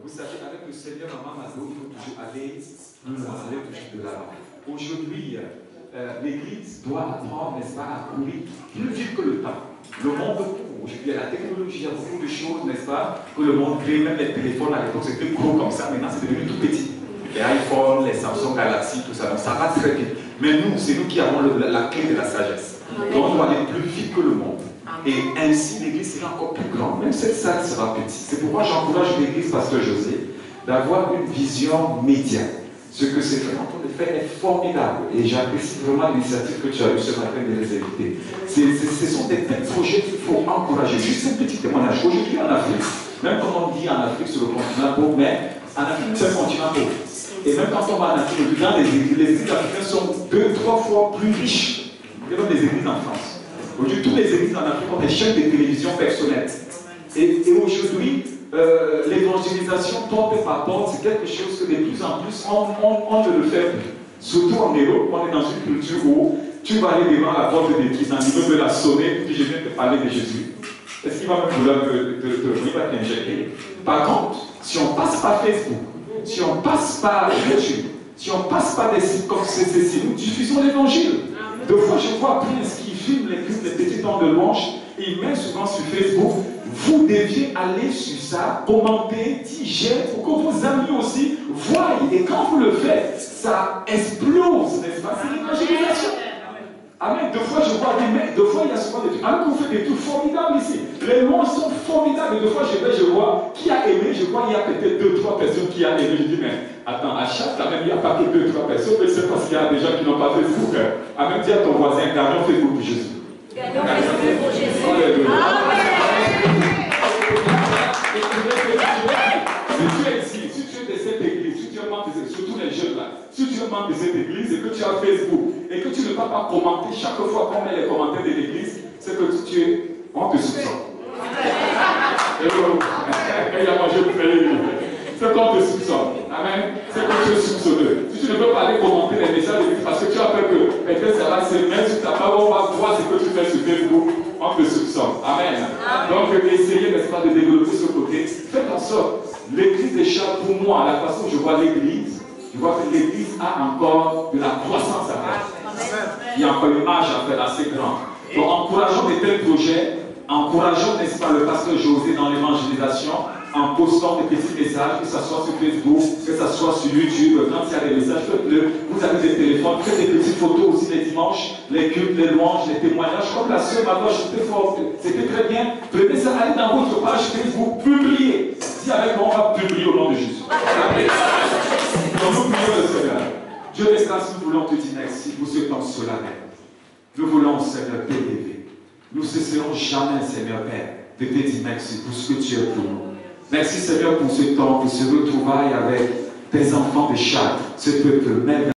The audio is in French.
Vous savez, avec le Seigneur en Mamado, il faut toujours aller plus loin, aller toujours de l'avant. Aujourd'hui, l'Église doit apprendre, n'est-ce pas, à courir plus vite que le temps. Le monde court. Aujourd'hui, il y a la technologie, il y a beaucoup de choses, n'est-ce pas, que le monde crée. Même les téléphones à l'époque, c'était gros comme ça. Maintenant, c'est devenu tout petit. Les iPhones, les Samsung Galaxy, tout ça. Donc, ça va très vite. Mais nous, c'est nous qui avons la clé de la sagesse. Donc, on doit aller plus vite que le monde. Et ainsi, l'Église sera encore plus grande. Même cette salle sera petite. C'est pourquoi j'encourage l'Église, Pasteur José, d'avoir une vision média. Ce que ces frères en train de faire est formidable. Et j'apprécie vraiment l'initiative que tu as eue ce matin de les inviter. Ce sont des petits projets qu'il faut encourager. Juste un petit témoignage. Aujourd'hui en Afrique, même comme on dit en Afrique sur le continent pauvre, mais en Afrique c'est un continent pauvre. Et même quand on va en Afrique, dans les églises africaines sont 2-3 fois plus riches que dans les églises en France. Aujourd'hui, toutes les églises en Afrique ont des chaînes de télévision personnelles. Et aujourd'hui, l'évangélisation porte par porte, c'est quelque chose que de plus en plus on ne le fait plus. Surtout en Europe, on est dans une culture où tu vas aller devant la porte de l'église, un immeuble de la sonner, puis je viens te parler de Jésus. Est-ce qu'il va me vouloir t'injecter? Par contre, si on passe par Facebook, si on passe par YouTube, si on passe par des sites comme ceci, nous diffusons l'évangile. Deux fois, je vois Prince qui filme les petits temps de louange, et il met souvent sur Facebook. Vous deviez aller sur ça, commenter, digérer, pour que vos amis aussi voient. Et quand vous le faites, ça explose, n'est-ce pas? C'est l'évangélisation. Amen. Deux fois, je vois des mecs, deux fois, il y a souvent des trucs. Alors que vous faites des trucs formidables ici. Les louanges sont formidables. Et deux fois, je vois qui a aimé. Je vois, il y a peut-être 2-3 personnes qui ont aimé. Je dis, mais attends, à chaque quand même, il n'y a pas que 2-3 personnes. Mais c'est parce qu'il y a des gens qui n'ont pas Facebook. Amen. Dis à ton voisin, gagnons Facebook pour Jésus. Gagnons Facebook pour Jésus. Si tu es ici, si tu es de cette église, si tu es membre de cette, surtout les jeunes là, si tu es membre de cette église et que tu as Facebook et que tu ne vas pas commenter chaque fois qu'on met les commentaires de l'église, c'est que tu es, on te soupçonne. Il a mangé pour faire l'église. C'est qu'on te soupçonne. Amen. C'est que tu es soupçonneux. Si tu ne peux pas aller commenter les messages de l'église parce que tu as peur que peut-être ça va se mettre sur ta parole, on va voir ce que tu fais sur Facebook, on te soupçonne. Amen. Donc essayez, n'est-ce pas, de développer ce côté. Faites en sorte. L'église des chats, pour moi, la façon dont je vois l'église, je vois que l'église a encore de la croissance à faire. Il y a encore une marge à faire assez grande. Donc, encourageons de tels projets, encourageons, n'est-ce pas, le pasteur José dans l'évangélisation, en postant des petits messages, que ce soit sur Facebook, que ce soit sur YouTube, quand il y a des messages, faites-le. Vous avez des téléphones, faites des petites photos aussi les dimanches, les cultes, les louanges, les témoignages, comme la sœur Madoua, c'était très bien. Prenez ça, allez dans votre page Facebook, publiez. Si avec moi, on va publier au nom de Jésus. Donc nous prions le Seigneur. Dieu des grâces, nous voulons te dire merci pour ce temps solennel. Nous voulons, Seigneur, t'élever. Nous ne cesserons jamais, Seigneur Père, de te dire merci pour ce que tu es pour nous. Merci, Seigneur, pour ce temps, pour ce retrouvailles avec tes enfants de chaque, ce peuple même.